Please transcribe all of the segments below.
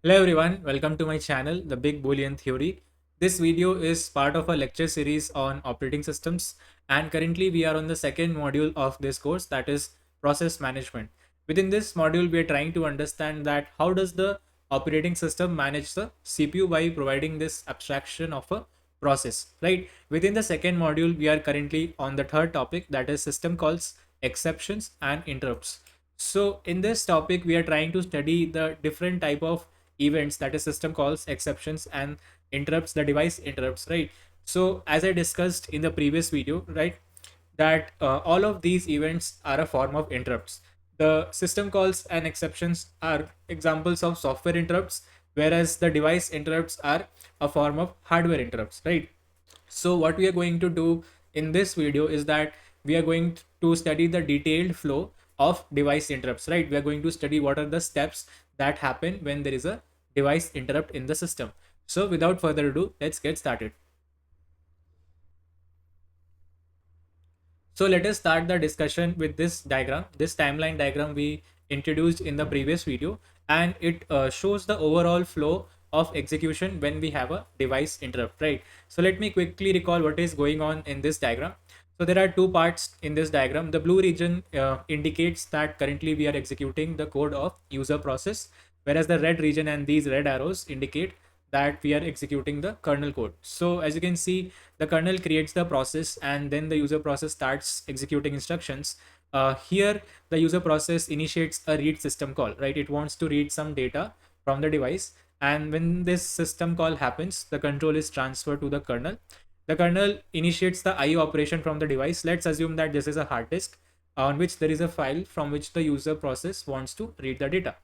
Hello everyone, welcome to my channel, The Big Boolean Theory. This video is part of a lecture series on operating systems, and currently we are on the second module of this course, that is process management. Within this module, we are trying to understand that how does the operating system manage the CPU by providing this abstraction of a process, right? Within the second module, we are currently on the third topic, that is system calls, exceptions and interrupts. So in this topic, we are trying to study the different type of events, that is system calls, exceptions and interrupts, the device interrupts, right? So as I discussed in the previous video, right, that all of these events are a form of interrupts. The system calls and exceptions are examples of software interrupts, whereas the device interrupts are a form of hardware interrupts, right? So what we are going to do in this video is that we are going to study the detailed flow of device interrupts, right? We are going to study what are the steps that happen when there is a device interrupt in the system. So without further ado, let's get started. So let us start the discussion with this diagram. This timeline diagram we introduced in the previous video, and it shows the overall flow of execution when we have a device interrupt, right? So let me quickly recall what is going on in this diagram. So there are two parts in this diagram. The blue region indicates that currently we are executing the code of user process, whereas the red region and these red arrows indicate that we are executing the kernel code. So as you can see, the kernel creates the process and then the user process starts executing instructions. Here, the user process initiates a read system call, right? It wants to read some data from the device. And when this system call happens, the control is transferred to the kernel. The kernel initiates the IO operation from the device. Let's assume that this is a hard disk on which there is a file from which the user process wants to read the data.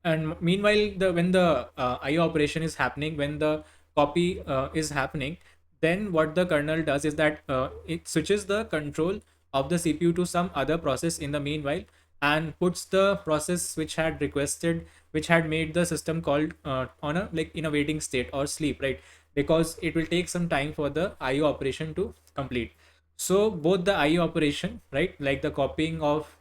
And meanwhile, when the IO operation is happening, when the copy is happening, then what the kernel does is that it switches the control of the CPU to some other process in the meanwhile, and puts the process which had requested, which had made the system called on a, like, in a waiting state or sleep, right? Because it will take some time for the IO operation to complete. So both the IO operation, right, like the copying of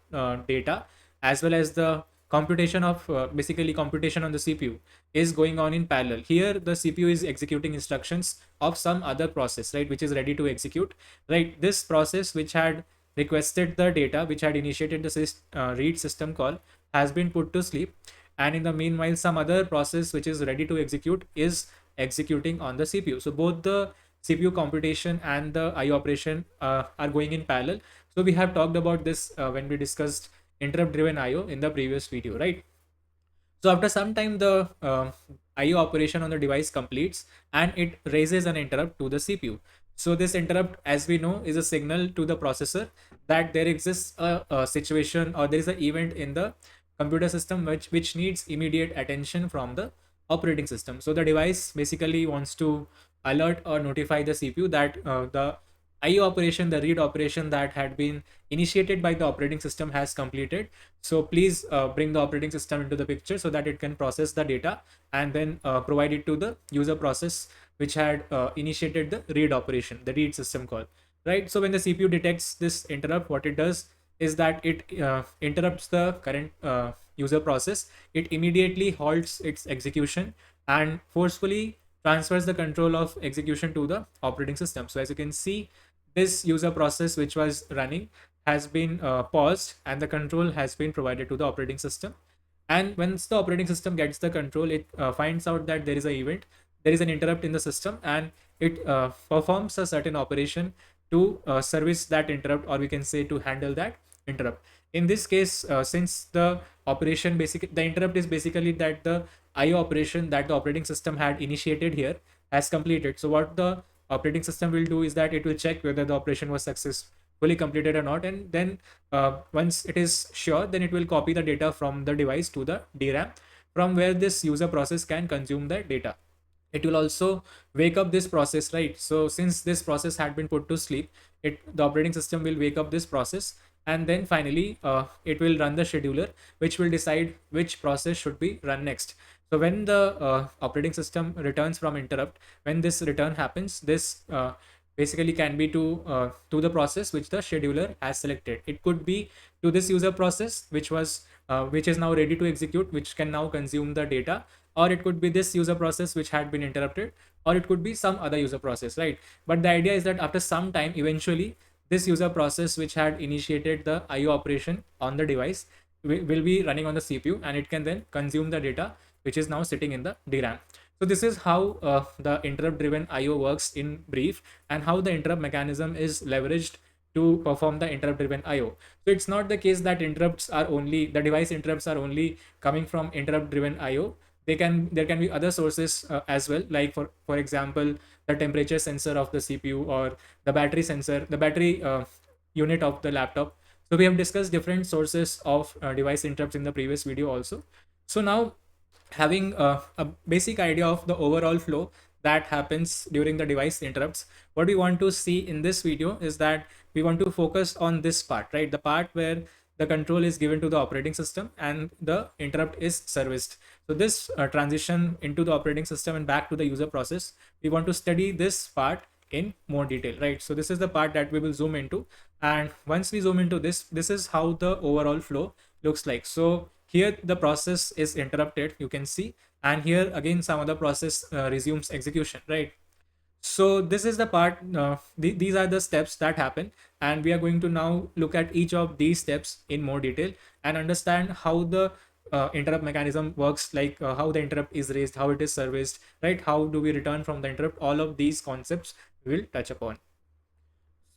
data, as well as the computation of basically computation on the CPU, is going on in parallel. Here the CPU is executing instructions of some other process, right, which is ready to execute, right? This process which had requested the data, which had initiated the read system call, has been put to sleep, and in the meanwhile some other process which is ready to execute is executing on the CPU. So both the CPU computation and the IO operation are going in parallel. So we have talked about this when we discussed interrupt driven IO in the previous video, right? So after some time, the IO operation on the device completes and it raises an interrupt to the CPU. So this interrupt, as we know, is a signal to the processor that there exists a situation, or there is an event in the computer system which needs immediate attention from the operating system. So the device basically wants to alert or notify the CPU that the IO operation, the read operation that had been initiated by the operating system, has completed. So please bring the operating system into the picture so that it can process the data and then provide it to the user process which had initiated the read operation, the read system call, right? So when the CPU detects this interrupt, what it does is that it interrupts the current user process. It immediately halts its execution and forcefully transfers the control of execution to the operating system. So as you can see, this user process which was running has been paused and the control has been provided to the operating system. And once the operating system gets the control, it finds out that there is an event, there is an interrupt in the system, and it performs a certain operation to service that interrupt, or we can say to handle that interrupt. In this case, since the operation basically, the interrupt is basically that the IO operation that the operating system had initiated here has completed. So what the operating system will do is that it will check whether the operation was successfully completed or not, and then once it is sure, then it will copy the data from the device to the DRAM, from where this user process can consume the data. It will also wake up this process, right? So since this process had been put to sleep, the operating system will wake up this process, and then finally it will run the scheduler which will decide which process should be run next. So when the operating system returns from interrupt, when this return happens, this basically can be to the process which the scheduler has selected. It could be to this user process which was which is now ready to execute, which can now consume the data, or it could be this user process which had been interrupted, or it could be some other user process, right? But the idea is that after some time, eventually this user process which had initiated the IO operation on the device will be running on the CPU, and it can then consume the data which is now sitting in the DRAM. So this is how the interrupt driven IO works in brief, and how the interrupt mechanism is leveraged to perform the interrupt driven IO. So it's not the case that interrupts are only, the device interrupts are only coming from interrupt driven IO. There can be other sources as well, like for example, the temperature sensor of the CPU, or the battery sensor, the battery unit of the laptop. So we have discussed different sources of device interrupts in the previous video also. So now, having a basic idea of the overall flow that happens during the device interrupts, what we want to see in this video is that we want to focus on this part, right? The part where the control is given to the operating system and the interrupt is serviced. So this transition into the operating system and back to the user process, we want to study this part in more detail, right? So this is the part that we will zoom into, and once we zoom into this, this is how the overall flow looks like. So here the process is interrupted, you can see, and here again some other process resumes execution, right? So this is the part, these are the steps that happen, and we are going to now look at each of these steps in more detail and understand how the interrupt mechanism works, like how the interrupt is raised, how it is serviced, right? How do we return from the interrupt? All of these concepts we will touch upon.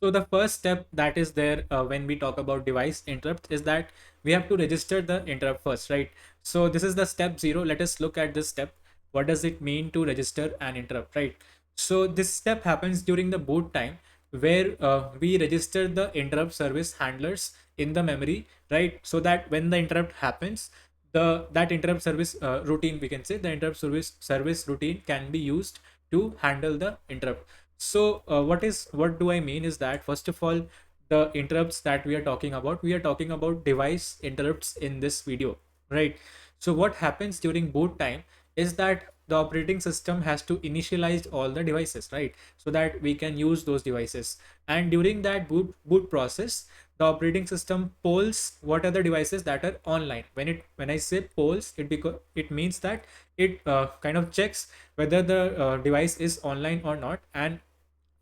So the first step that is there when we talk about device interrupt is that we have to register the interrupt first, right? So this is the step 0. Let us look at this step. What does it mean to register an interrupt, right? So this step happens during the boot time, where we register the interrupt service handlers in the memory, right? So that when the interrupt happens, that interrupt service routine, we can say the interrupt service routine can be used to handle the interrupt. So what do I mean is that, first of all, the interrupts that we are talking about device interrupts in this video, right? So what happens during boot time is that the operating system has to initialize all the devices, right? So that we can use those devices. And during that boot process, the operating system polls what are the devices that are online. When I say polls, it means that it kind of checks whether the device is online or not. And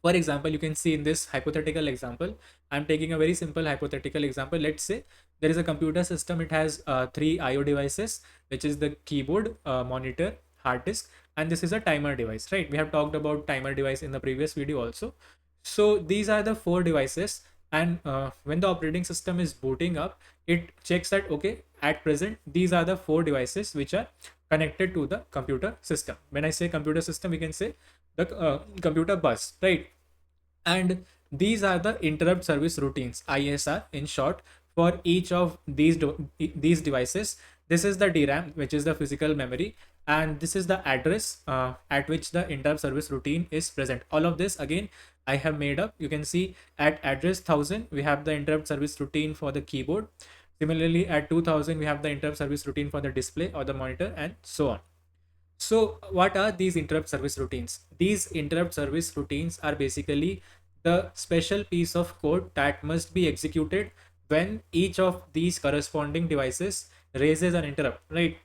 for example, you can see in this hypothetical example, I'm taking a very simple hypothetical example. Let's say there is a computer system. It has three IO devices, which is the keyboard, monitor, hard disk, and this is a timer device, right? We have talked about timer device in the previous video also. So these are the four devices, and when the operating system is booting up, it checks that, okay, at present these are the four devices which are connected to the computer system. When I say computer system, we can say the computer bus, right? And these are the interrupt service routines, ISR in short, for each of these devices. This is the DRAM, which is the physical memory, and this is the address at which the interrupt service routine is present. All of this again I have made up. You can see at address 1000 we have the interrupt service routine for the keyboard. Similarly, at 2000 we have the interrupt service routine for the display or the monitor, and so on. So what are these interrupt service routines? These interrupt service routines are basically the special piece of code that must be executed when each of these corresponding devices raises an interrupt, right?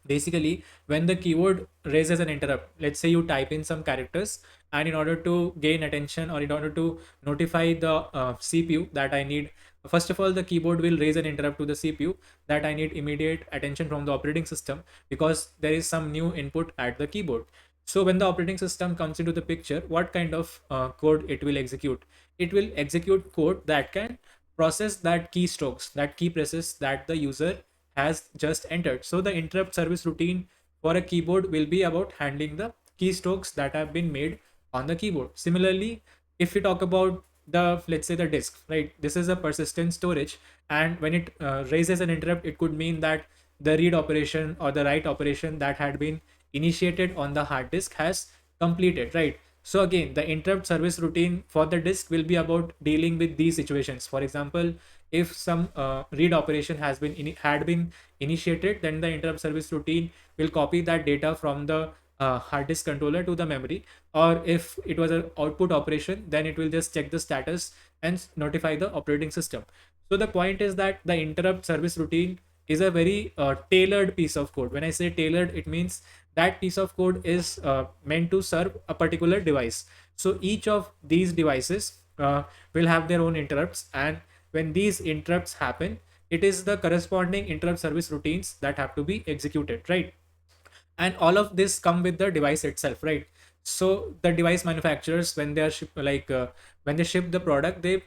Basically, when the keyboard raises an interrupt, let's say you type in some characters, and in order to gain attention, or in order to notify the CPU that I need, first of all, the keyboard will raise an interrupt to the CPU that I need immediate attention from the operating system, because there is some new input at the keyboard. So when the operating system comes into the picture, what kind of code it will execute? It will execute code that can process that keystrokes, that key presses that the user has just entered. So the interrupt service routine for a keyboard will be about handling the keystrokes that have been made on the keyboard. Similarly, if we talk about the, let's say, the disk, right? This is a persistent storage, and when it raises an interrupt, it could mean that the read operation or the write operation that had been initiated on the hard disk has completed, right? So again, the interrupt service routine for the disk will be about dealing with these situations. For example, if some read operation had been initiated, then the interrupt service routine will copy that data from the hard disk controller to the memory. Or if it was an output operation, then it will just check the status and notify the operating system. So the point is that the interrupt service routine is a very tailored piece of code. When I say tailored, it means that piece of code is meant to serve a particular device. So each of these devices will have their own interrupts, and when these interrupts happen, it is the corresponding interrupt service routines that have to be executed, right? And all of this come with the device itself, right? So the device manufacturers, when they are when they ship the product, they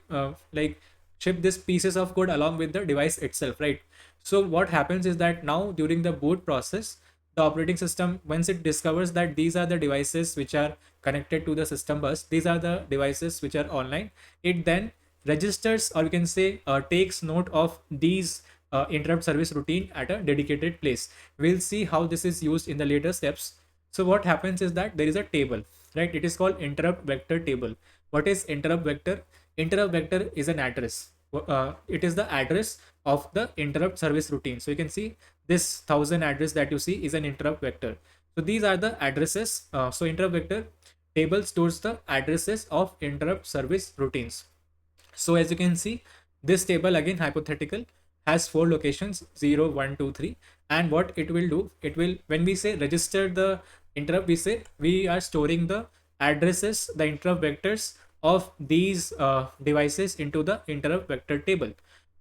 ship these pieces of code along with the device itself, right? So what happens is that now during the boot process, the operating system, once it discovers that these are the devices which are connected to the system bus, these are the devices which are online, it then registers, or you can say takes note of these interrupt service routine at a dedicated place. We'll see how this is used in the later steps. So what happens is that there is a table, right? It is called interrupt vector table. What is interrupt vector? Interrupt vector is an address. It is the address of the interrupt service routine. So you can see this 1000 address that you see is an interrupt vector. So these are the addresses. So interrupt vector table stores the addresses of interrupt service routines. So as you can see, this table, again hypothetical, has four locations: 0, 1, 2, 3. And what it will do, it will, when we say register the interrupt, we say we are storing the addresses, the interrupt vectors of these devices into the interrupt vector table.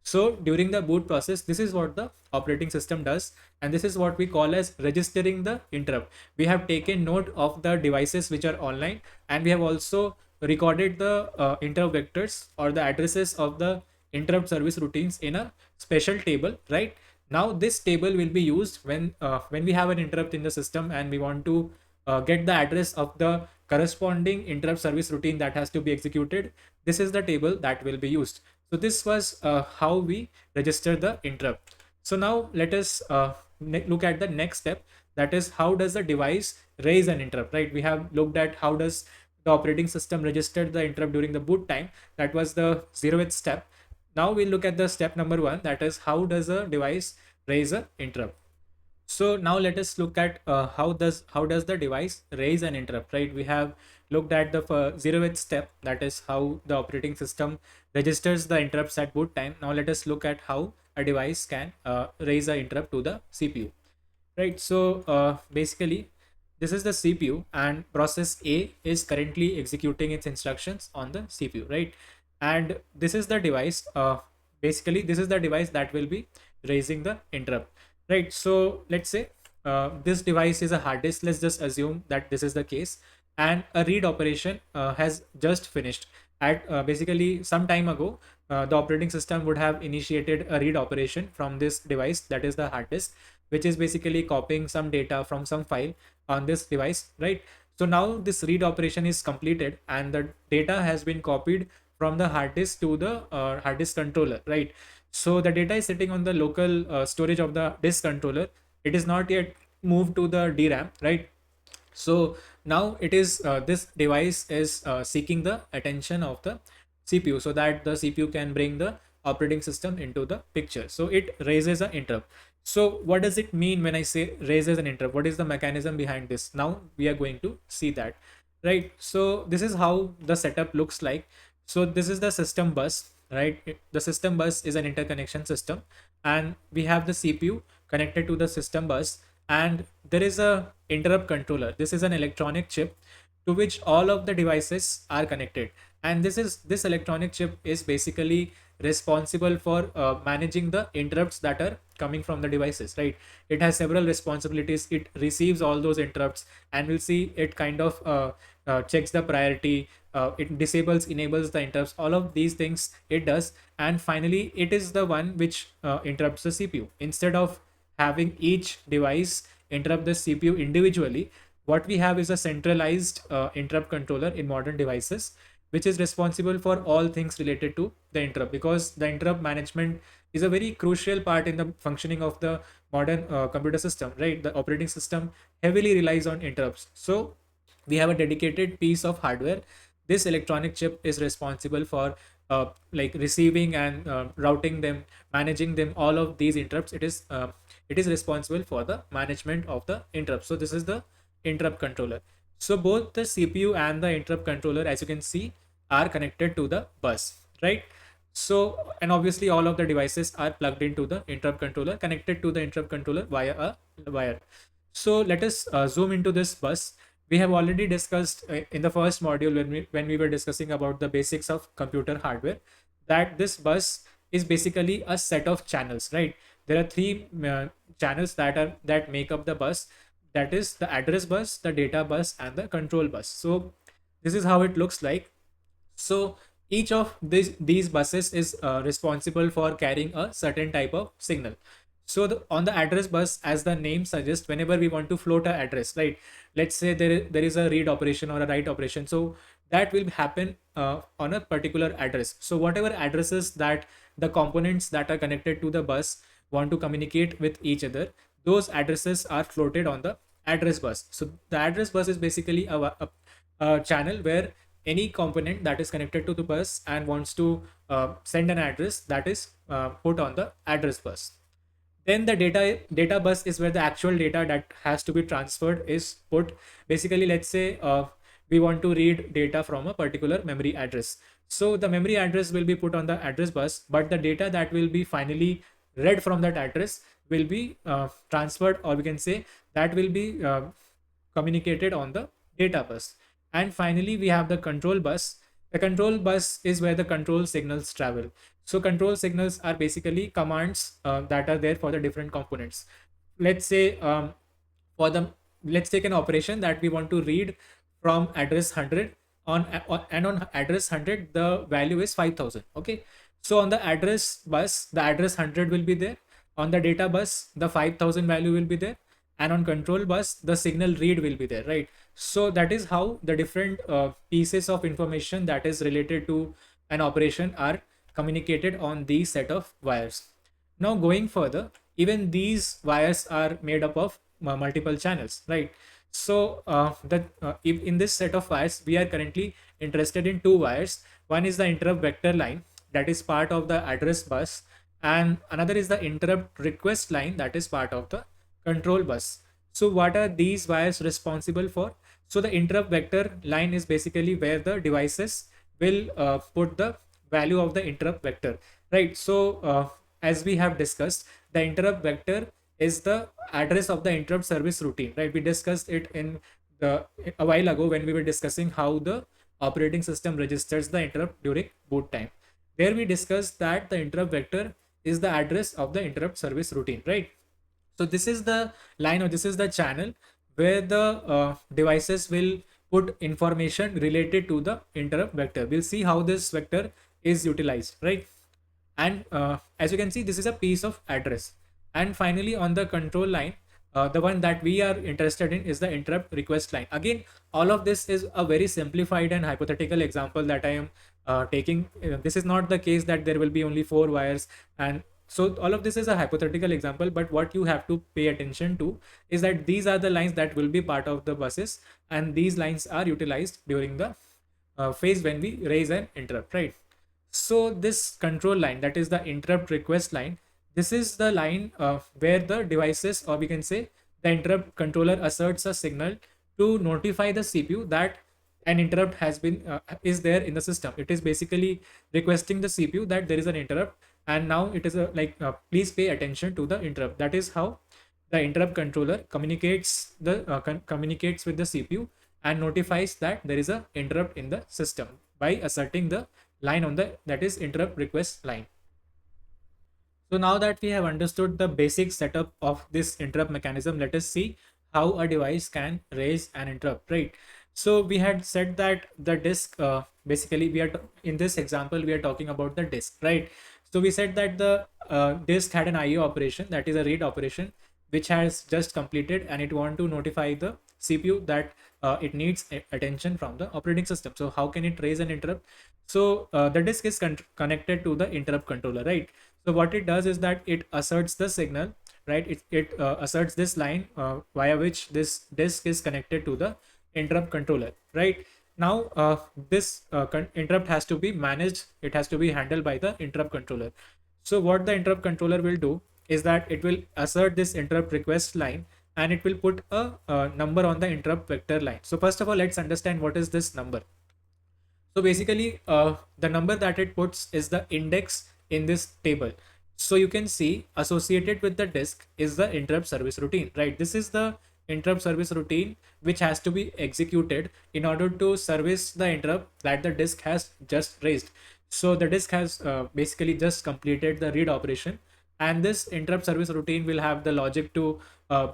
So during the boot process, this is what the operating system does, and this is what we call as registering the interrupt. We have taken note of the devices which are online, and we have also recorded the interrupt vectors or the addresses of the interrupt service routines in a special table, right? Now this table will be used when we have an interrupt in the system and we want to get the address of the corresponding interrupt service routine that has to be executed. This is the table that will be used. So this was how we register the interrupt. So now let us look at the next step, that is how does the device raise an interrupt, right? We have looked at how does the operating system register the interrupt during the boot time. That was the 0th step. Now we'll look at the step number 1, that is how does a device raise an interrupt. So now let us look at how does the device raise an interrupt, right? We have looked at the 0th step, that is how the operating system registers the interrupts at boot time. Now let us look at how a device can raise an interrupt to the CPU, right? So basically this is the CPU, and process A is currently executing its instructions on the CPU, right? And this is the device, basically this is the device that will be raising the interrupt, right? So let's say this device is a hard disk. Let's just assume that this is the case, and a read operation has just finished. At basically some time ago, the operating system would have initiated a read operation from this device, that is the hard disk, which is basically copying some data from some file on this device, right? So now this read operation is completed and the data has been copied from the hard disk to the hard disk controller, right? So the data is sitting on the local storage of the disk controller. It is not yet moved to the DRAM, right? So now it is this device is seeking the attention of the CPU so that the CPU can bring the operating system into the picture. So it raises an interrupt. So what does it mean when I say raises an interrupt? What is the mechanism behind this? Now we are going to see that, right? So this is how the setup looks like. So this is the system bus, right? The system bus is an interconnection system, and we have the CPU connected to the system bus, and there is a interrupt controller. This is an electronic chip to which all of the devices are connected, and this electronic chip is basically responsible for managing the interrupts that are coming from the devices, right? It has several responsibilities. It receives all those interrupts, and we'll see it kind of checks the priority, it disables, enables the interrupts, all of these things it does. And finally it is the one which interrupts the CPU. Instead of having each device interrupt the CPU individually, what we have is a centralized interrupt controller in modern devices, which is responsible for all things related to the interrupt, because the interrupt management is a very crucial part in the functioning of the modern computer system, right? The operating system heavily relies on interrupts. So we have a dedicated piece of hardware. This electronic chip is responsible for like receiving and routing them, managing them, all of these interrupts. It is responsible for the management of the interrupts. So this is the interrupt controller. So both the CPU and the interrupt controller, as you can see, are connected to the bus, right? So, and obviously all of the devices are plugged into the interrupt controller, connected to the interrupt controller via a wire. So let us zoom into this bus. We have already discussed in the first module when we were discussing about the basics of computer hardware, that this bus is basically a set of channels, right? There are three channels that make up the bus. That is the address bus, the data bus, and the control bus. So this is how it looks like. So each of these buses is responsible for carrying a certain type of signal. So on the address bus, as the name suggests, whenever we want to float a address, right? Let's say there is a read operation or a write operation. So that will happen on a particular address. So whatever addresses that the components that are connected to the bus want to communicate with each other, those addresses are floated on the address bus. So the address bus is basically a channel where any component that is connected to the bus and wants to send an address, that is put on the address bus. Then the data bus is where the actual data that has to be transferred is put. Basically, let's say we want to read data from a particular memory address. So the memory address will be put on the address bus, but the data that will be finally read from that address will be transferred, or we can say that will be communicated on the data bus. And finally, we have the control bus. The control bus is where the control signals travel. So control signals are basically commands that are there for the different components. Let's say for the let's take an operation that we want to read from address 100 and on address 100 the value is 5000. Okay, so on the address bus the address 100 will be there, on the data bus the 5000 value will be there, and on control bus the signal read will be there, right? So that is how the different pieces of information that is related to an operation are communicated on these set of wires. Now going further, even these wires are made up of multiple channels, right? So if in this set of wires we are currently interested in two wires. One is the interrupt vector line that is part of the address bus, and another is the interrupt request line that is part of the control bus. So what are these wires responsible for? So the interrupt vector line is basically where the devices will put the value of the interrupt vector, right? So as we have discussed, the interrupt vector is the address of the interrupt service routine, right? We discussed it in the a while ago when we were discussing how the operating system registers the interrupt during boot time. There we discussed that the interrupt vector is the address of the interrupt service routine, right? So this is the line, or this is the channel where the devices will put information related to the interrupt vector. We'll see how this vector is utilized, right? And as you can see, this is a piece of address. And finally, on the control line, the one that we are interested in is the interrupt request line. Again, all of this is a very simplified and hypothetical example that I am taking. This is not the case that there will be only four wires, and so all of this is a hypothetical example, but what you have to pay attention to is that these are the lines that will be part of the buses, and these lines are utilized during the phase when we raise an interrupt, right? So this control line, that is the interrupt request line, this is the line where the devices, or we can say the interrupt controller, asserts a signal to notify the CPU that an interrupt has been is there in the system. It is basically requesting the CPU that there is an interrupt, and now it is a please pay attention to the interrupt. That is how the interrupt controller communicates with the CPU and notifies that there is a interrupt in the system by asserting the line on the, that is, interrupt request line. So now that we have understood the basic setup of this interrupt mechanism, let us see how a device can raise an interrupt, right? So we had said that the disk, basically in this example we are talking about the disk, right? So we said that the disk had an IO operation, that is a read operation, which has just completed, and it want to notify the CPU that it needs attention from the operating system. So how can it raise an interrupt? So the disk is connected to the interrupt controller, right? So what it does is that it asserts the signal, right? It asserts this line via which this disk is connected to the interrupt controller, right? Now this interrupt has to be managed, it has to be handled by the interrupt controller. So what the interrupt controller will do is that it will assert this interrupt request line, and it will put a number on the interrupt vector line. So first of all, let's understand what is this number. So basically, the number that it puts is the index in this table. So you can see associated with the disk is the interrupt service routine, right? This is the interrupt service routine which has to be executed in order to service the interrupt that the disk has just raised. So the disk has basically just completed the read operation, and this interrupt service routine will have the logic to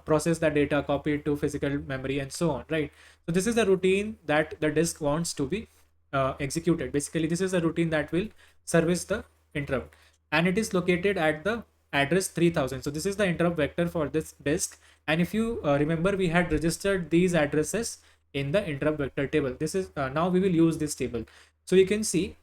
process the data, copy it to physical memory, and so on, right? So this is the routine that the disk wants to be executed. Basically, this is a routine that will service the interrupt, and it is located at the address 3000. So this is the interrupt vector for this disk. And if you remember, we had registered these addresses in the interrupt vector table. This is now we will use this table. So you can see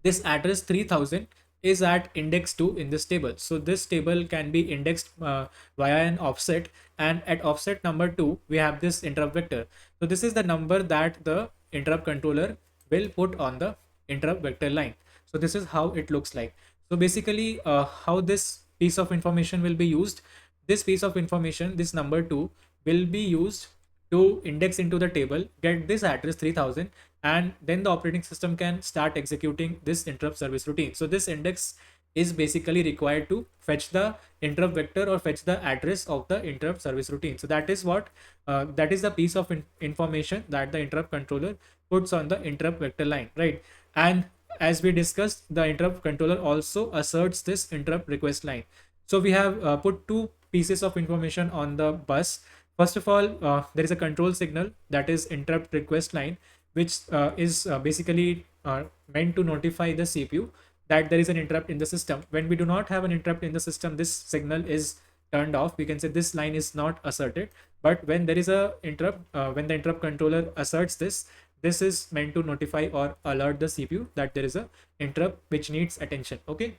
this address 3000 is at index 2 in this table. So this table can be indexed via an offset, and at offset number 2 we have this interrupt vector. So this is the number that the interrupt controller will put on the interrupt vector line. So this is how it looks like. So basically, how this piece of information will be used, this piece of information, this number 2, will be used to index into the table, get this address 3000, and then the operating system can start executing this interrupt service routine. So this index is basically required to fetch the interrupt vector or fetch the address of the interrupt service routine. So that is what that is the piece of information that the interrupt controller puts on the interrupt vector line, right? And as we discussed, the interrupt controller also asserts this interrupt request line. So we have put two pieces of information on the bus. First of all, there is a control signal, that is interrupt request line, which is basically meant to notify the CPU that there is an interrupt in the system. When we do not have an interrupt in the system, this signal is turned off. We can say this line is not asserted. But when there is a interrupt, when the interrupt controller asserts this, this is meant to notify or alert the CPU that there is a interrupt which needs attention. Okay.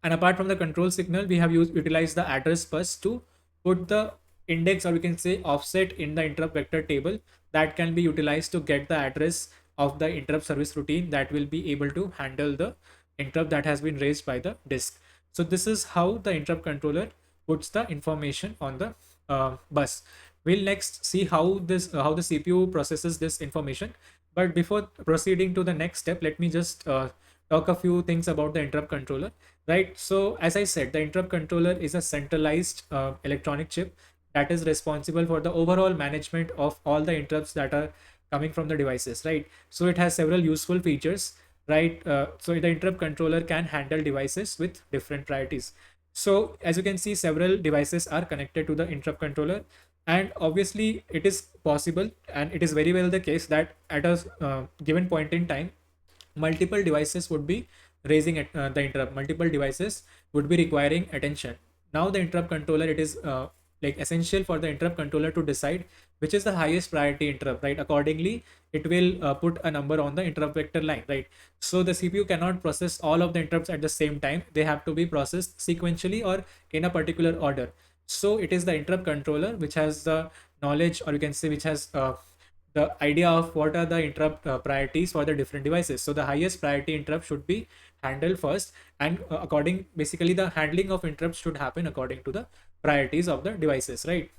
And apart from the control signal, we have utilized the address bus to put the index, or we can say offset, in the interrupt vector table that can be utilized to get the address of the interrupt service routine that will be able to handle the interrupt that has been raised by the disk. So this is how the interrupt controller puts the information on the bus. We'll next see how the CPU processes this information. But before proceeding to the next step, let me just talk a few things about the interrupt controller, right? So as I said, the interrupt controller is a centralized electronic chip that is responsible for the overall management of all the interrupts that are coming from the devices, right? So it has several useful features, right? So the interrupt controller can handle devices with different priorities. So as you can see, several devices are connected to the interrupt controller, and obviously it is possible, and it is very well the case, that at a given point in time, multiple devices would be raising the interrupt, multiple devices would be requiring attention. Now the interrupt controller, it is like essential for the interrupt controller to decide which is the highest priority interrupt, right? Accordingly, it will put a number on the interrupt vector line, right? So the CPU cannot process all of the interrupts at the same time. They have to be processed sequentially or in a particular order. So it is the interrupt controller which has the knowledge, or you can say which has the idea of what are the interrupt priorities for the different devices. So the highest priority interrupt should be handled first, and basically the handling of interrupts should happen according to the priorities of the devices, right?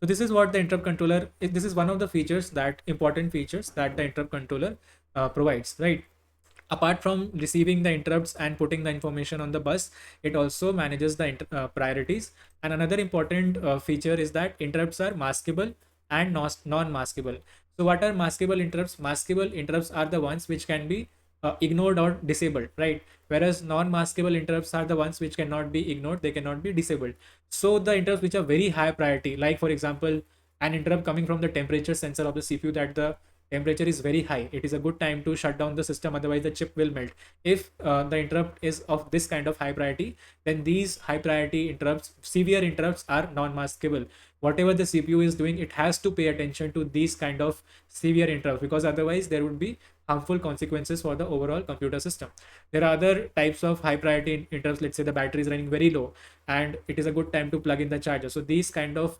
So this is what the interrupt controller, this is one of the features, that important features that the interrupt controller provides, right? Apart from receiving the interrupts and putting the information on the bus, it also manages the priorities. And another important feature is that interrupts are maskable and non-maskable. So what are maskable interrupts? Maskable interrupts are the ones which can be ignored or disabled, right? Whereas non-maskable interrupts are the ones which cannot be ignored, they cannot be disabled. So the interrupts which are very high priority, like for example, an interrupt coming from the temperature sensor of the CPU, that the temperature is very high, it is a good time to shut down the system, otherwise the chip will melt. If the interrupt is of this kind of high priority, then these high priority interrupts, severe interrupts, are non-maskable. Whatever the CPU is doing, it has to pay attention to these kind of severe interrupts, because otherwise there would be harmful consequences for the overall computer system. There are other types of high priority interrupts. Let's say the battery is running very low and it is a good time to plug in the charger. So these kind of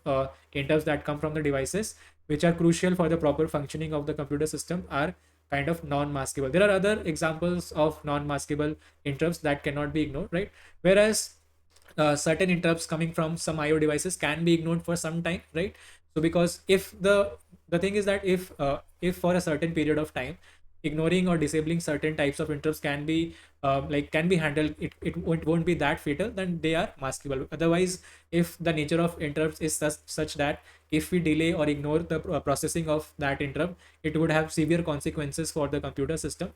interrupts that come from the devices, which are crucial for the proper functioning of the computer system, are kind of non-maskable. There are other examples of non-maskable interrupts that cannot be ignored, right? Whereas certain interrupts coming from some IO devices can be ignored for some time, right? So because if the thing is that if for a certain period of time ignoring or disabling certain types of interrupts can be can be handled, it won't be that fatal, then they are maskable. Otherwise, if the nature of interrupts is such that if we delay or ignore the processing of that interrupt, it would have severe consequences for the computer system,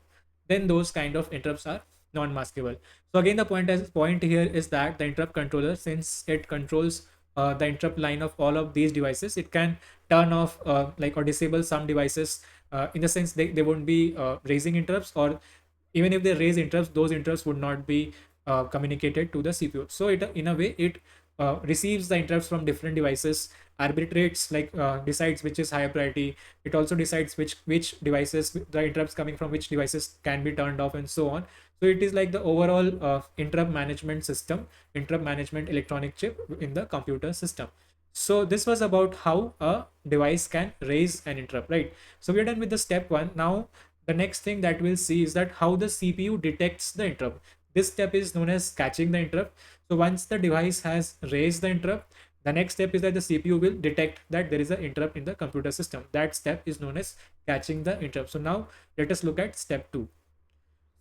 then those kind of interrupts are non-maskable. So again, the point here is that the interrupt controller, since it controls the interrupt line of all of these devices, it can turn off or disable some devices, in the sense they won't be raising interrupts, or even if they raise interrupts, those interrupts would not be communicated to the CPU. So it, in a way, it receives the interrupts from different devices, arbitrates, decides which is higher priority. It also decides which devices, the interrupts coming from which devices can be turned off, and so on. So it is like the overall interrupt management system, interrupt management electronic chip in the computer system. So this was about how a device can raise an interrupt, right? So we're done with the step one. Now the next thing that we'll see is that how the CPU detects the interrupt. This step is known as catching the interrupt. So once the device has raised the interrupt, the next step is that the CPU will detect that there is an interrupt in the computer system. That step is known as catching the interrupt. So now let us look at step two.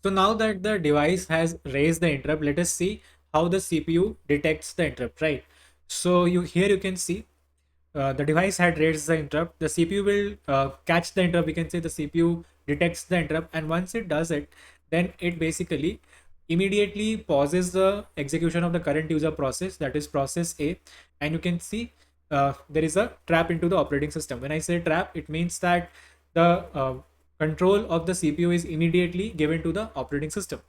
So now that the device has raised the interrupt, let us see how the CPU detects the interrupt, right? So you can see the device had raised the interrupt. The CPU will catch the interrupt. We can say the CPU detects the interrupt, and once it does it, then it basically immediately pauses the execution of the current user process, that is process A, and you can see there is a trap into the operating system. When I say trap, it means that the control of the CPU is immediately given to the operating system.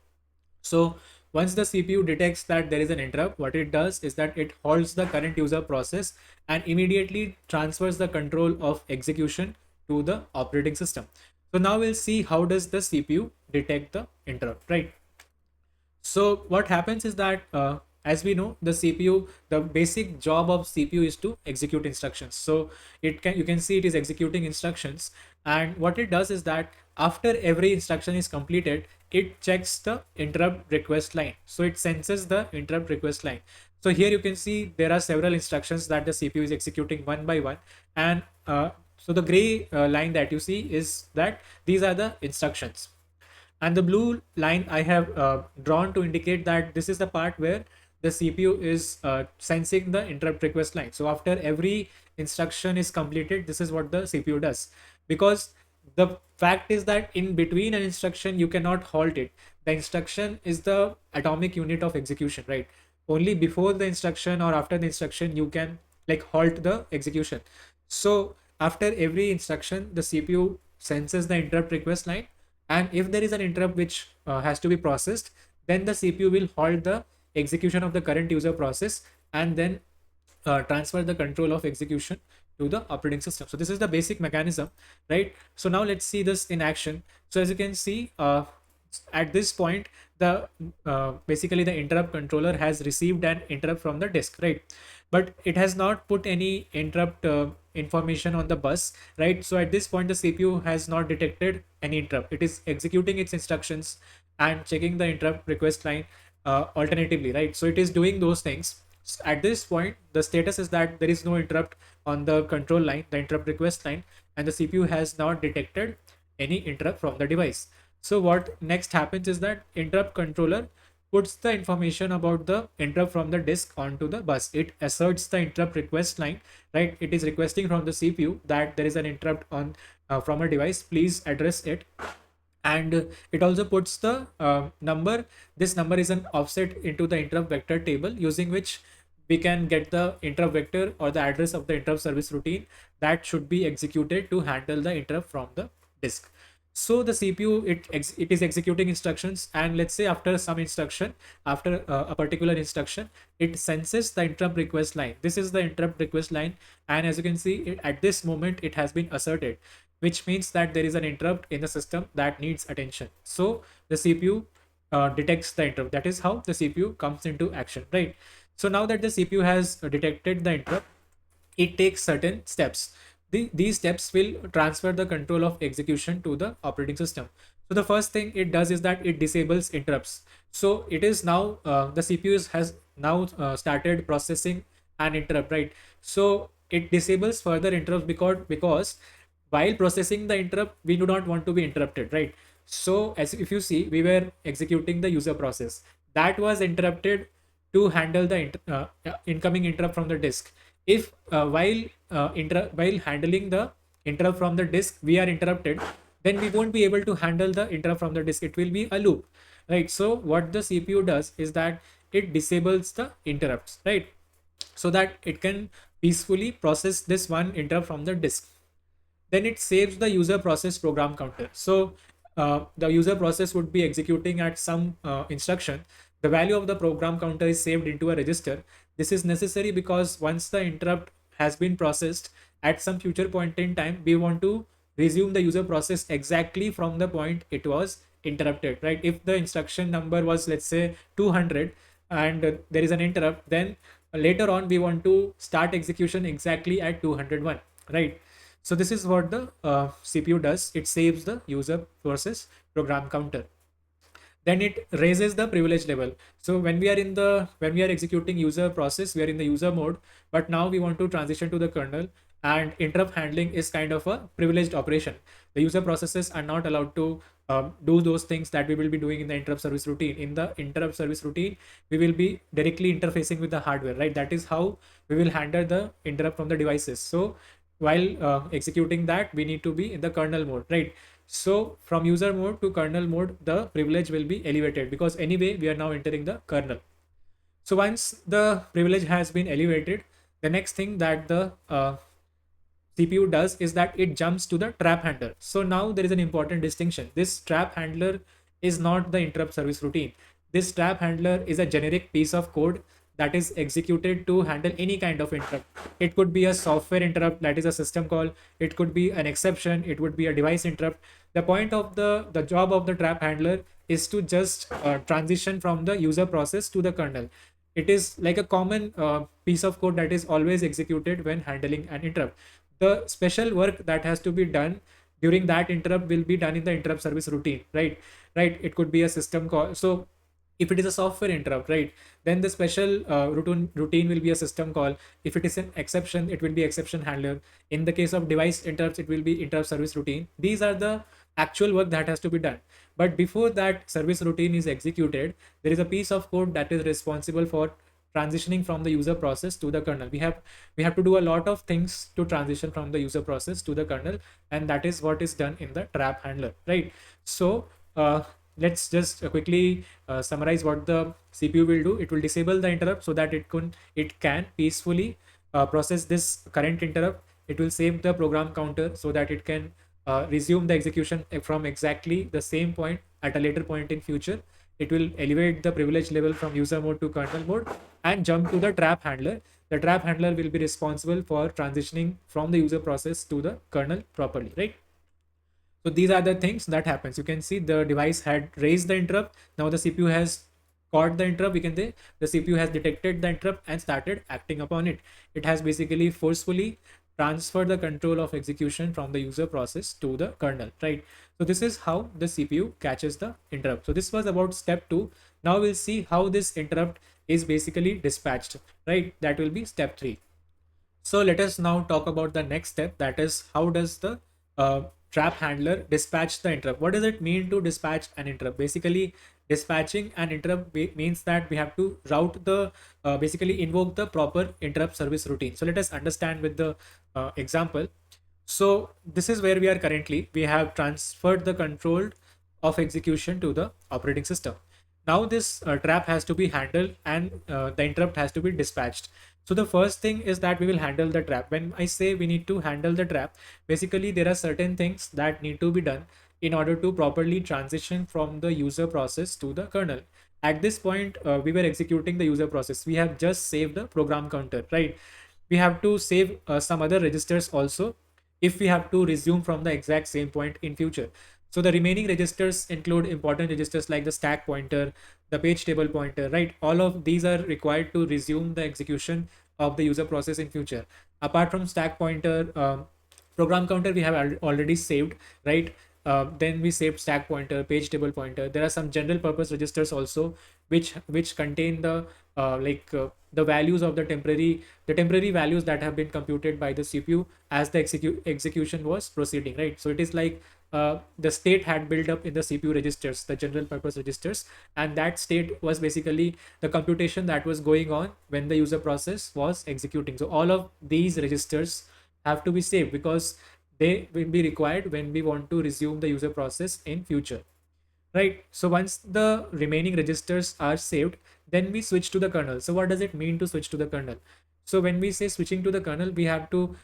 So once the CPU detects that there is an interrupt, what it does is that it halts the current user process and immediately transfers the control of execution to the operating system. So now we'll see how does the CPU detect the interrupt, right? So what happens is that as we know, the CPU, the basic job of CPU is to execute instructions. So you can see it is executing instructions, and what it does is that after every instruction is completed, it checks the interrupt request line. So it senses the interrupt request line. So here you can see there are several instructions that the CPU is executing one by one, and so the gray line that you see is that these are the instructions, and the blue line I have drawn to indicate that this is the part where the CPU is sensing the interrupt request line. So after every instruction is completed, this is what the CPU does, because the fact is that in between an instruction you cannot halt it. The instruction is the atomic unit of execution, right? Only before the instruction or after the instruction you can halt the execution. So after every instruction, the CPU senses the interrupt request line, and if there is an interrupt which has to be processed, then the CPU will halt the execution of the current user process and then transfer the control of execution to the operating system. So this is the basic mechanism, right? So now let's see this in action. So as you can see, at this point, the basically the interrupt controller has received an interrupt from the disk, right? But it has not put any interrupt information on the bus, right? So at this point, the CPU has not detected any interrupt. It is executing its instructions and checking the interrupt request line alternatively, right? So it is doing those things. At this point, the status is that there is no interrupt on the control line, the interrupt request line, and the CPU has not detected any interrupt from the device. So what next happens is that interrupt controller puts the information about the interrupt from the disk onto the bus. It asserts the interrupt request line, right? It is requesting from the CPU that there is an interrupt on from a device, please address it. And it also puts the number. This number is an offset into the interrupt vector table, using which we can get the interrupt vector or the address of the interrupt service routine that should be executed to handle the interrupt from the disk. So the CPU, it is executing instructions, and let's say after some instruction, after a particular instruction, it senses the interrupt request line. This is the interrupt request line, and as you can see, at this moment it has been asserted, which means that there is an interrupt in the system that needs attention. So the CPU detects the interrupt. That is how the CPU comes into action, right? So now that the CPU has detected the interrupt, it takes certain steps. These steps will transfer the control of execution to the operating system. So the first thing it does is that it disables interrupts. So it is now the CPU has now started processing an interrupt, right? So it disables further interrupts because while processing the interrupt, we do not want to be interrupted, right? So as if you see, we were executing the user process that was interrupted to handle the incoming interrupt from the disk. If while handling the interrupt from the disk we are interrupted, then we won't be able to handle the interrupt from the disk. It will be a loop, right? So what the CPU does is that it disables the interrupts, right? So that it can peacefully process this one interrupt from the disk. Then it saves the user process program counter. So the user process would be executing at some instruction. The value of the program counter is saved into a register. This is necessary because once the interrupt has been processed at some future point in time, we want to resume the user process exactly from the point it was interrupted, right? If the instruction number was, let's say, 200, and there is an interrupt, then later on we want to start execution exactly at 201, right? So this is what the CPU does. It saves the user process program counter. Then it raises the privilege level. So when we are executing user process, we are in the user mode, but now we want to transition to the kernel, and interrupt handling is kind of a privileged operation. The user processes are not allowed to do those things that we will be doing in the interrupt service routine. In the interrupt service routine, we will be directly interfacing with the hardware, right? That is how we will handle the interrupt from the devices. So while executing that, we need to be in the kernel mode, right? So from user mode to kernel mode, the privilege will be elevated because anyway we are now entering the kernel. So once the privilege has been elevated, the next thing that the CPU does is that it jumps to the trap handler. So now there is an important distinction. This trap handler is not the interrupt service routine. This trap handler is a generic piece of code that is executed to handle any kind of interrupt. It could be a software interrupt, that is a system call. It could be an exception. It would be a device interrupt. The point of the job of the trap handler is to just transition from the user process to the kernel. It is like a common piece of code that is always executed when handling an interrupt. The special work that has to be done during that interrupt will be done in the interrupt service routine, right? It could be a system call. So if it is a software interrupt, right, then the special routine will be a system call. If it is an exception, it will be exception handler. In the case of device interrupts, it will be interrupt service routine. These are the actual work that has to be done. But before that service routine is executed, there is a piece of code that is responsible for transitioning from the user process to the kernel. We have to do a lot of things to transition from the user process to the kernel, and that is what is done in the trap handler, right? So let's just quickly summarize what the CPU will do. It will disable the interrupt so that it can peacefully process this current interrupt. It will save the program counter so that it can resume the execution from exactly the same point at a later point in future. It will elevate the privilege level from user mode to kernel mode and jump to the trap handler. The trap handler will be responsible for transitioning from the user process to the kernel properly, right? So these are the things that happens. You can see the device had raised the interrupt. Now the CPU has caught the interrupt. We can say the CPU has detected the interrupt and started acting upon it. It has basically forcefully transferred the control of execution from the user process to the kernel, right? So this is how the CPU catches the interrupt. So this was about step 2. Now we'll see how this interrupt is basically dispatched, right? That will be step 3. So let us now talk about the next step, that is how does the trap handler dispatch the interrupt. What does it mean to dispatch an interrupt? Basically, dispatching an interrupt means that we have to route the basically invoke the proper interrupt service routine. So let us understand with the example. So this is where we are currently. We have transferred the control of execution to the operating system. Now this trap has to be handled, and the interrupt has to be dispatched. So the first thing is that we will handle the trap. When I say we need to handle the trap, basically there are certain things that need to be done in order to properly transition from the user process to the kernel. At this point, we were executing the user process. We have just saved the program counter, right? We have to save some other registers also if we have to resume from the exact same point in future. So the remaining registers include important registers like the stack pointer, the page table pointer, right? All of these are required to resume the execution of the user process in future. Apart from stack pointer, program counter we have already saved, right? Then we saved stack pointer, page table pointer. There are some general purpose registers also which contain the the values of the temporary values that have been computed by the CPU as the execution was proceeding, right? So it is like the state had built up in the CPU registers, the general purpose registers, and that state was basically the computation that was going on when the user process was executing. So all of these registers have to be saved because they will be required when we want to resume the user process in future, right? So once the remaining registers are saved, then we switch to the kernel. So what does it mean to switch to the kernel? So when we say switching to the kernel, we have to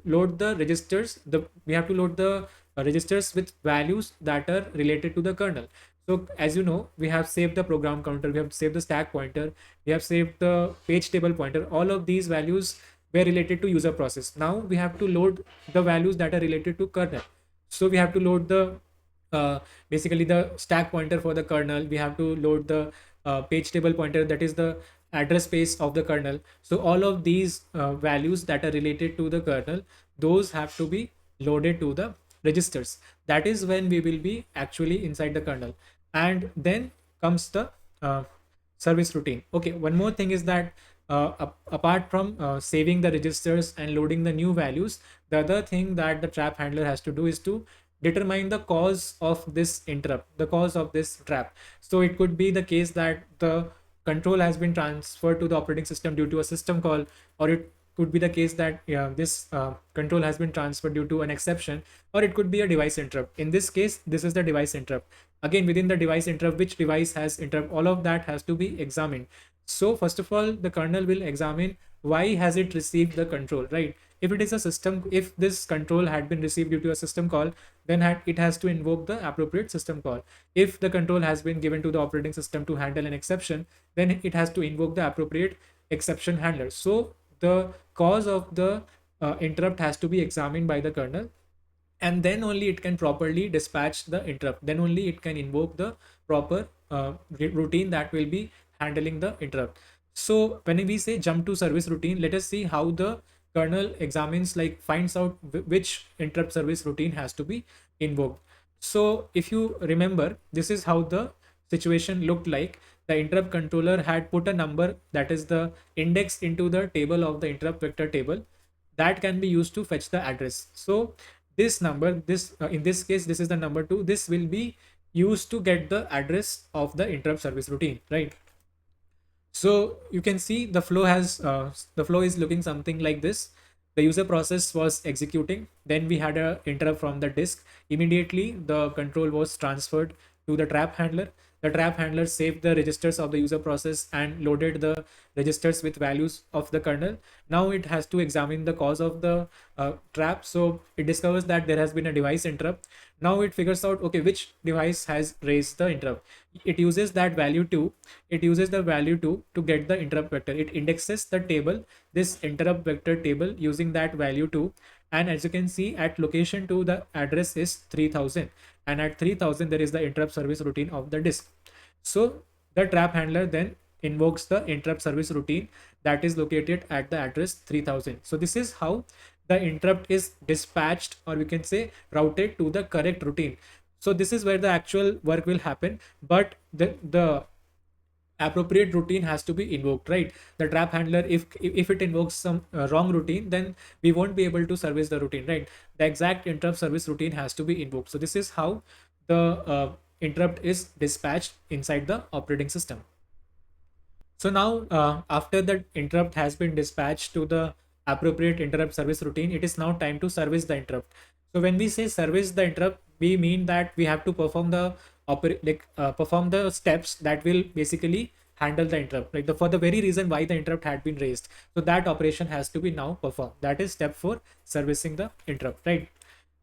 load the registers. We have to load the registers with values that are related to the kernel. So as you know, we have saved the program counter, we have saved the stack pointer, we have saved the page table pointer. All of these values were related to user process. Now we have to load the values that are related to kernel. So we have to load the uh, basically the stack pointer for the kernel. We have to load the page table pointer, that is the address space of the kernel. So all of these values that are related to the kernel, those have to be loaded to the registers. That is when we will be actually inside the kernel. And then comes the uh, service routine. Okay, one more thing is that apart from saving the registers and loading the new values, the other thing that the trap handler has to do is to determine the cause of this interrupt, the cause of this trap. So it could be the case that the control has been transferred to the operating system due to a system call, or it could be the case that this control has been transferred due to an exception, or it could be a device interrupt. In this case, this is the device interrupt. Again, within the device interrupt, which device has interrupt, all of that has to be examined. So first of all, the kernel will examine why has it received the control, right? If it is a system, if this control had been received due to a system call, then it has to invoke the appropriate system call. If the control has been given to the operating system to handle an exception, then it has to invoke the appropriate exception handler. So the cause of the interrupt has to be examined by the kernel, and then only it can properly dispatch the interrupt. Then only it can invoke the proper routine that will be handling the interrupt. So when we say jump to service routine, let us see how the kernel examines, like finds out which interrupt service routine has to be invoked. So if you remember, this is how the situation looked like. The interrupt controller had put a number, that is the index, into the table of the interrupt vector table that can be used to fetch the address. So this number, this in this case, this is the number 2. This will be used to get the address of the interrupt service routine, right? So you can see the flow is looking something like this. The user process was executing, then we had a interrupt from the disk. Immediately the control was transferred to the trap handler. The trap handler saved the registers of the user process and loaded the registers with values of the kernel. Now it has to examine the cause of the trap. So it discovers that there has been a device interrupt. Now it figures out, okay, which device has raised the interrupt. It uses that value 2. It uses the value 2 to get the interrupt vector. It indexes the table, this interrupt vector table, using that value 2. And as you can see, at location 2, the address is 3000, and at 3000 there is the interrupt service routine of the disk. So the trap handler then invokes the interrupt service routine that is located at the address 3000. So this is how the interrupt is dispatched, or we can say routed to the correct routine. So this is where the actual work will happen, but the appropriate routine has to be invoked, right? The trap handler, if it invokes some wrong routine, then we won't be able to service the routine, right? The exact interrupt service routine has to be invoked. So this is how the interrupt is dispatched inside the operating system. So now, after the interrupt has been dispatched to the appropriate interrupt service routine, it is now time to service the interrupt. So when we say service the interrupt, we mean that we have to perform the perform the steps that will basically handle the interrupt, like for the very reason why the interrupt had been raised. So that operation has to be now performed. That is step 4, servicing the interrupt, right?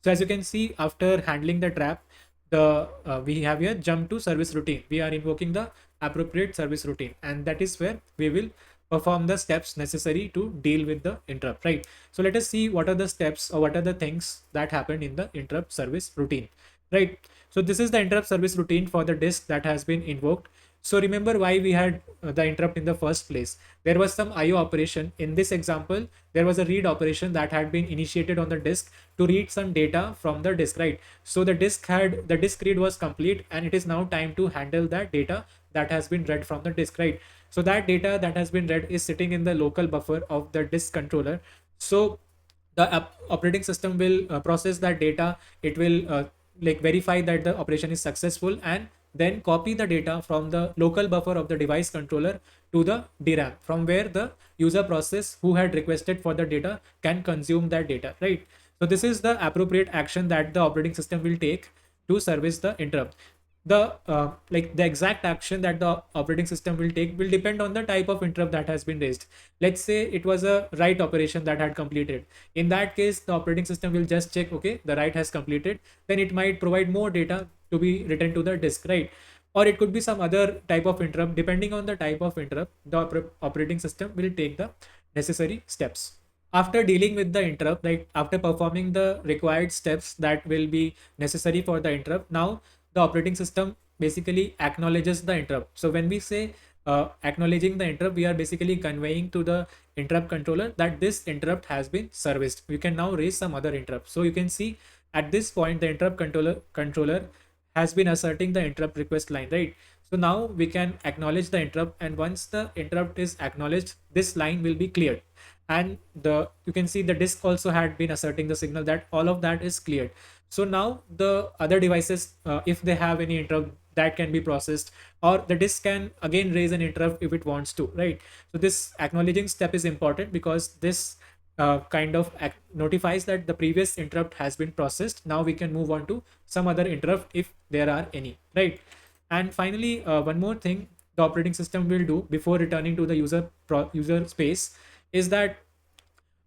So as you can see, after handling the trap, the we have here jump to service routine. We are invoking the appropriate service routine, and that is where we will perform the steps necessary to deal with the interrupt, right? So let us see what are the steps, or what are the things that happened in the interrupt service routine, right? So this is the interrupt service routine for the disk that has been invoked. So remember why we had the interrupt in the first place. There was some IO operation. In this example, there was a read operation that had been initiated on the disk to read some data from the disk, right? So the disk read was complete, and it is now time to handle that data that has been read from the disk, right? So that data that has been read is sitting in the local buffer of the disk controller. So the operating system will process that data. It will like verify that the operation is successful, and then copy the data from the local buffer of the device controller to the DRAM, from where the user process who had requested for the data can consume that data, right? So this is the appropriate action that the operating system will take to service the interrupt. The like the exact action that the operating system will take will depend on the type of interrupt that has been raised. Let's say it was a write operation that had completed. In that case, the operating system will just check, okay, the write has completed, then it might provide more data to be written to the disk, right? Or it could be some other type of interrupt. Depending on the type of interrupt, the operating system will take the necessary steps. After dealing with the interrupt, like after performing the required steps that will be necessary for the interrupt, now the operating system basically acknowledges the interrupt. So when we say acknowledging the interrupt, we are basically conveying to the interrupt controller that this interrupt has been serviced. You can now raise some other interrupt. So you can see at this point the interrupt controller has been asserting the interrupt request line, right? So now we can acknowledge the interrupt, and once the interrupt is acknowledged, this line will be cleared. And the you can see the disk also had been asserting the signal that all of that is cleared. So now the other devices, if they have any interrupt, that can be processed, or the disk can again raise an interrupt if it wants to, right? So this acknowledging step is important because this kind of notifies that the previous interrupt has been processed. Now we can move on to some other interrupt if there are any, right? And finally, one more thing the operating system will do before returning to the user space is that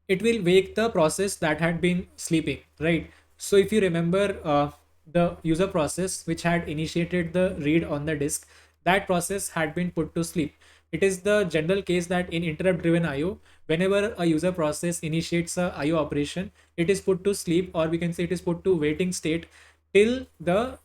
it will wake the process that had been sleeping, right? So if you remember, the user process which had initiated the read on the disk, that process had been put to sleep. It is the general case that in interrupt driven IO, whenever a user process initiates a IO operation, it is put to sleep, or we can say it is put to waiting state till the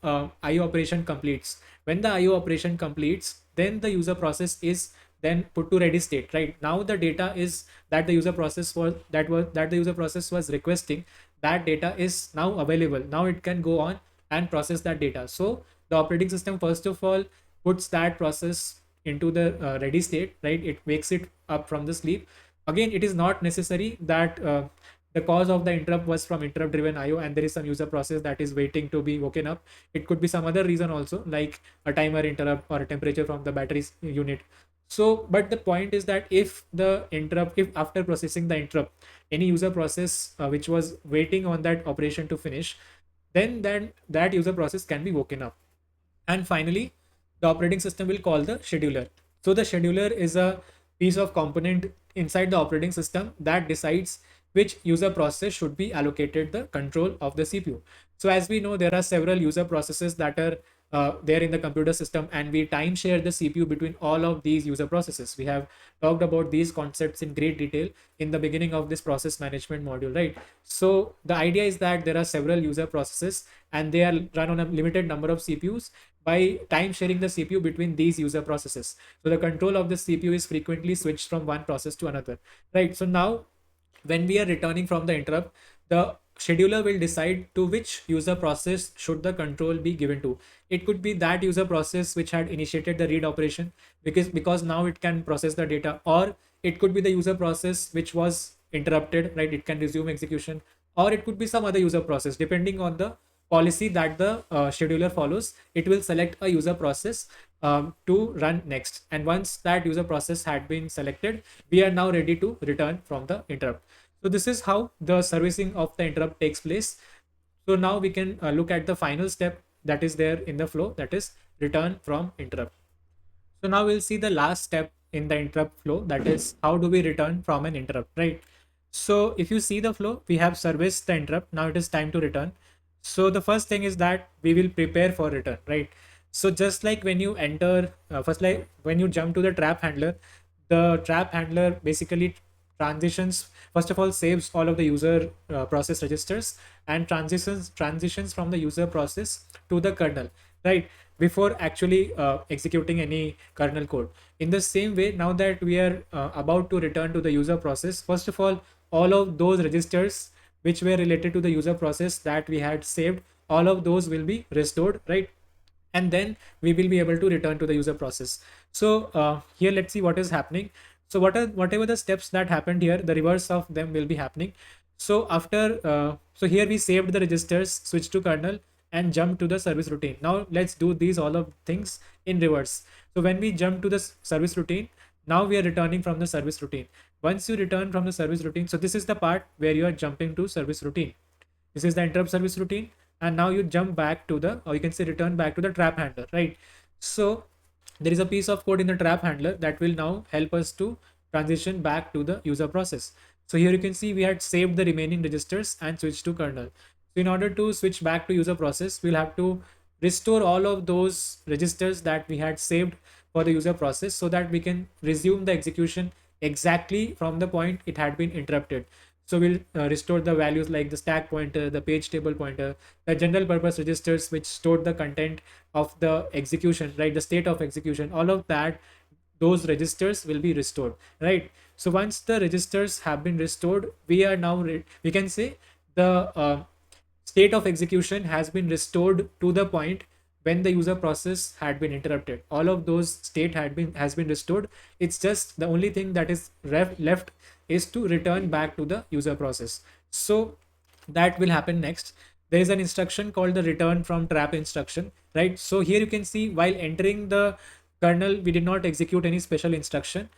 IO operation completes. When the IO operation completes, then the user process is then put to ready state, right? Now the data is that the user process was requesting, that data is now available. Now it can go on and process that data. So the operating system first of all puts that process into the ready state, right? It wakes it up from the sleep. Again, it is not necessary that the cause of the interrupt was from interrupt driven IO and there is some user process that is waiting to be woken up. It could be some other reason also, like a timer interrupt or a temperature from the battery unit. So but the point is that if after processing the interrupt, any user process which was waiting on that operation to finish, then that user process can be woken up. And finally, the operating system will call the scheduler. So the scheduler is a piece of component inside the operating system that decides which user process should be allocated the control of the CPU. So as we know, there are several user processes that are there in the computer system, and we time share the CPU between all of these user processes. We have talked about these concepts in great detail in the beginning of this process management module, right? So the idea is that there are several user processes and they are run on a limited number of CPUs. By time sharing the CPU between these user processes, so the control of the CPU is frequently switched from one process to another, right? So now when we are returning from the interrupt, the scheduler will decide to which user process should the control be given to. It could be that user process which had initiated the read operation, because now it can process the data, or it could be the user process which was interrupted, right? It can resume execution, or it could be some other user process. Depending on the policy that the scheduler follows, it will select a user process to run next. And once that user process had been selected, we are now ready to return from the interrupt. So this is how the servicing of the interrupt takes place. So now we can look at the final step that is there in the flow, that is return from interrupt. So now we'll see the last step in the interrupt flow, that is how do we return from an interrupt, right? So if you see the flow, we have serviced the interrupt. Now it is time to return. So the first thing is that we will prepare for return, right? So just like when you enter, first, like when you jump to the trap handler, the trap handler basically transitions, first of all saves all of the user process registers and transitions from the user process to the kernel, right? Before actually executing any kernel code. In the same way, now that we are about to return to the user process, first of all of those registers which were related to the user process that we had saved, all of those will be restored, right? and then we will be able to return to the user process. So here let's see what is happening. So whatever the steps that happened here, the reverse of them will be happening. So after so here we saved the registers, switched to kernel, and jump to the service routine. Now let's do these all of things in reverse. So when we jump to the service routine, now we are returning from the service routine. Once you return from the service routine, so this is the part where you are jumping to service routine. This is the interrupt service routine, and now you jump back to the, or you can say return back to the trap handler, right? So there is a piece of code in the trap handler that will now help us to transition back to the user process. So here you can see we had saved the remaining registers and switched to kernel. So in order to switch back to user process, we'll have to restore all of those registers that we had saved for the user process, so that we can resume the execution exactly from the point it had been interrupted. So we'll restore the values like the stack pointer, the page table pointer, the general purpose registers which stored the content of the execution, right? The state of execution, all of that, those registers will be restored, right? So once the registers have been restored, we are now, we can say the state of execution has been restored to the point when the user process had been interrupted. All of those state has been restored. It's just the only thing that is left is to return back to the user process. So that will happen next. There is an instruction called the return from trap instruction, right? So here you can see while entering the kernel, we did not execute any special instruction.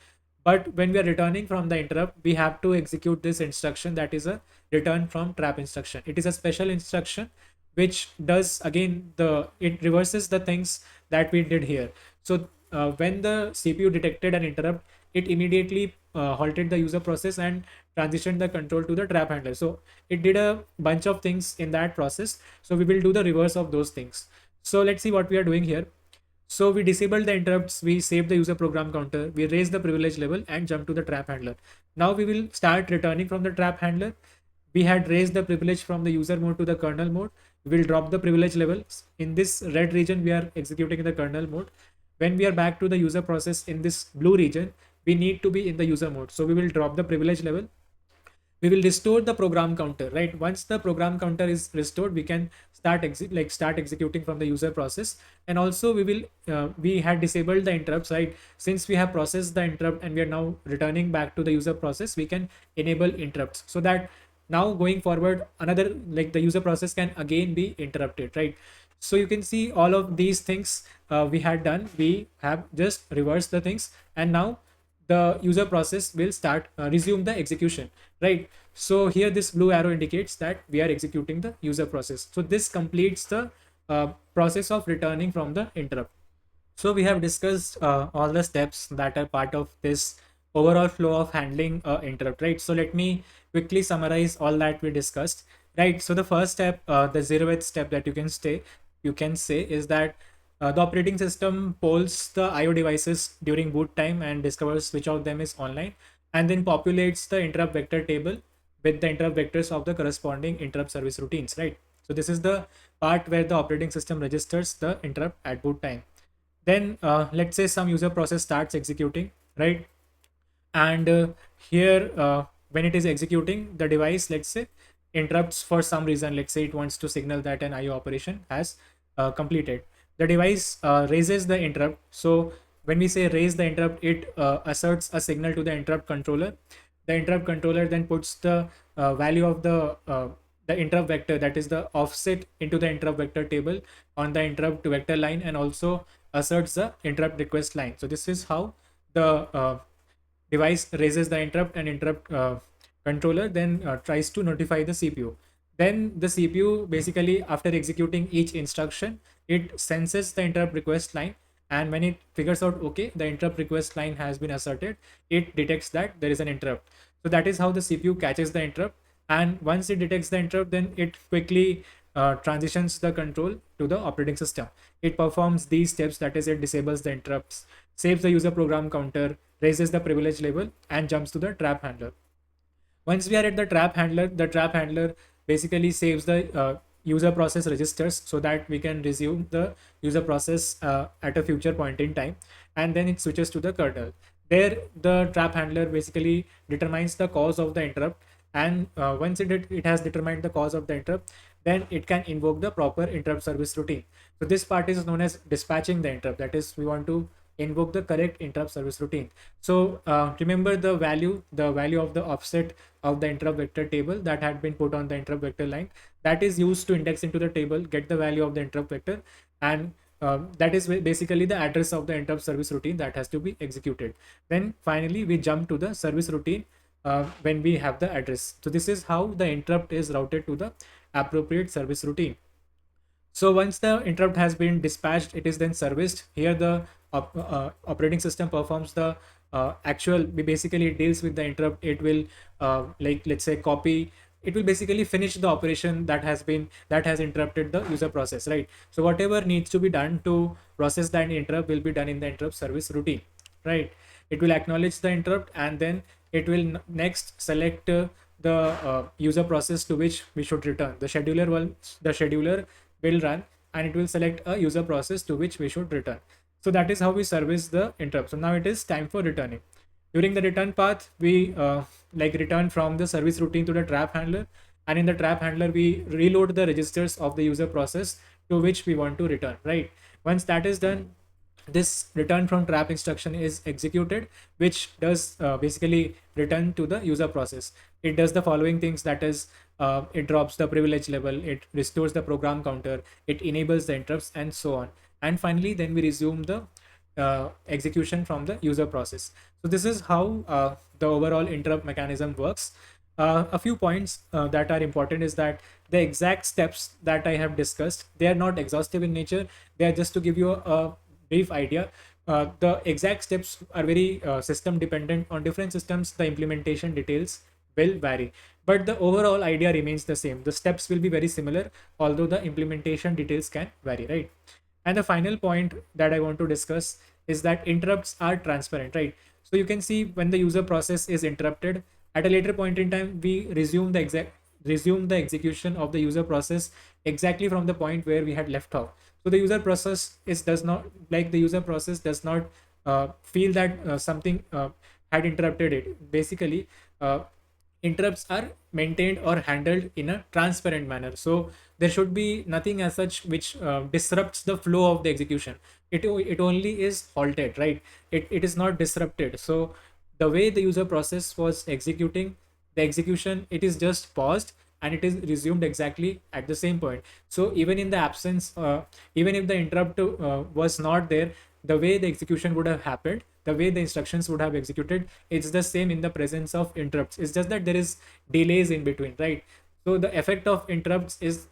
But when we are returning from the interrupt, we have to execute this instruction, that is a return from trap instruction. It is a special instruction which does again it reverses the things that we did here. So when the CPU detected an interrupt, it immediately halted the user process and transitioned the control to the trap handler. So it did a bunch of things in that process. So we will do the reverse of those things. So let's see what we are doing here. So we disable the interrupts, we save the user program counter, we raise the privilege level and jump to the trap handler. Now we will start returning from the trap handler. We had raised the privilege from the user mode to the kernel mode. We will drop the privilege levels. In this red region, we are executing in the kernel mode. When we are back to the user process in this blue region, we need to be in the user mode. So we will drop the privilege level. We will restore the program counter, right? Once the program counter is restored, we can start executing from the user process. And also we will we had disabled the interrupts, right? Since we have processed the interrupt and we are now returning back to the user process, we can enable interrupts, so that now going forward another, like the user process can again be interrupted, right? So you can see all of these things we had done. We have just reversed the things, and now the user process will start resume the execution, right? So here this blue arrow indicates that we are executing the user process. So this completes the process of returning from the interrupt. So we have discussed all the steps that are part of this overall flow of handling interrupt, right? So let me quickly summarize all that we discussed, right? So the first step, the 0th step that you can say is that the operating system polls the IO devices during boot time and discovers which of them is online, and then populates the interrupt vector table with the interrupt vectors of the corresponding interrupt service routines, right? So this is the part where the operating system registers the interrupt at boot time. Then let's say some user process starts executing, right? And here when it is executing, the device, let's say, interrupts for some reason. Let's say it wants to signal that an IO operation has completed. The device raises the interrupt. So when we say raise the interrupt, it asserts a signal to the interrupt controller. The interrupt controller then puts the value of the interrupt vector, that is the offset, into the interrupt vector table on the interrupt vector line, and also asserts the interrupt request line. So this is how the device raises the interrupt, and interrupt controller then tries to notify the CPU. Then the CPU basically, after executing each instruction, it senses the interrupt request line, and when it figures out, okay, the interrupt request line has been asserted, it detects that there is an interrupt. So that is how the CPU catches the interrupt, and once it detects the interrupt, then it quickly transitions the control to the operating system. It performs these steps, that is, it disables the interrupts, saves the user program counter, raises the privilege level, and jumps to the trap handler. Once we are at the trap handler, the trap handler basically saves the user process registers, so that we can resume the user process at a future point in time, and then it switches to the kernel. There the trap handler basically determines the cause of the interrupt, and once it has determined the cause of the interrupt, then it can invoke the proper interrupt service routine. So this part is known as dispatching the interrupt. That is, we want to invoke the correct interrupt service routine. So remember the value of the offset of the interrupt vector table that had been put on the interrupt vector line, that is used to index into the table, get the value of the interrupt vector, and that is basically the address of the interrupt service routine that has to be executed. Then finally we jump to the service routine when we have the address. So this is how the interrupt is routed to the appropriate service routine. So once the interrupt has been dispatched, it is then serviced. Here the operating system performs the actual, basically it deals with the interrupt. It will like, let's say, copy, it will basically finish the operation that has interrupted the user process, right? So whatever needs to be done to process that interrupt will be done in the interrupt service routine, right? It will acknowledge the interrupt, and then it will next select the user process to which we should return. The scheduler will run, and it will select a user process to which we should return. So that is how we service the interrupt. So now it is time for returning. During the return path, we like return from the service routine to the trap handler, and in the trap handler we reload the registers of the user process to which we want to return, right? Once that is done, this return from trap instruction is executed, which does basically return to the user process. It does the following things, that is, it drops the privilege level, it restores the program counter, it enables the interrupts, and so on. And finally then we resume the execution from the user process. So this is how the overall interrupt mechanism works. A few points that are important is that the exact steps that I have discussed, they are not exhaustive in nature. They are just to give you a brief idea. The exact steps are very system dependent. On different systems, the implementation details will vary, but the overall idea remains the same. The steps will be very similar, although the implementation details can vary, right? And the final point that I want to discuss is that interrupts are transparent, right? So you can see when the user process is interrupted, at a later point in time, we resume the execution of the user process exactly from the point where we had left off. So the user process does not feel that something had interrupted it. Basically, interrupts are maintained or handled in a transparent manner. So there should be nothing as such which disrupts the flow of the execution. It only is halted, right? It is not disrupted. So the way the user process was executing, the execution, it is just paused and it is resumed exactly at the same point. So even in the absence, even if the interrupt was not there, the way the execution would have happened, the way the instructions would have executed, it's the same in the presence of interrupts. It's just that there is delays in between, right? So the effect of interrupts is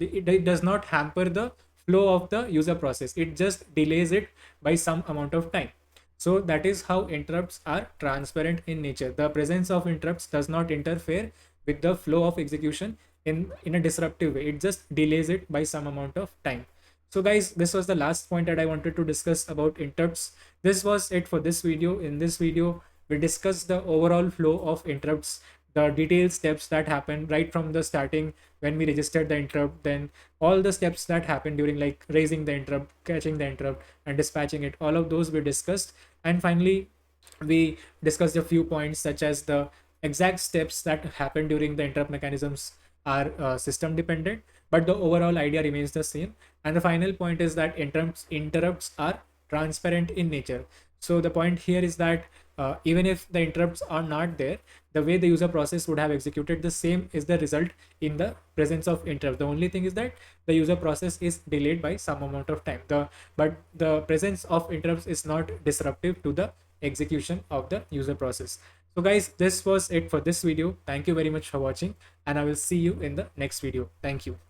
it does not hamper the flow of the user process. It just delays it by some amount of time. So that is how interrupts are transparent in nature. The presence of interrupts does not interfere with the flow of execution in a disruptive way. It just delays it by some amount of time. So guys, this was the last point that I wanted to discuss about interrupts. This was it for this video. In this video, we discussed the overall flow of interrupts, the detailed steps that happen right from the starting when we registered the interrupt, then all the steps that happen during, like raising the interrupt, catching the interrupt, and dispatching it. All of those we discussed. And finally, we discussed a few points such as the exact steps that happen during the interrupt mechanisms are system dependent, but the overall idea remains the same. And the final point is that interrupts are transparent in nature. So the point here is that even if the interrupts are not there, the way the user process would have executed, the same is the result in the presence of interrupt. The only thing is that the user process is delayed by some amount of time. But the presence of interrupts is not disruptive to the execution of the user process. So guys, this was it for this video. Thank you very much for watching, and I will see you in the next video. Thank you.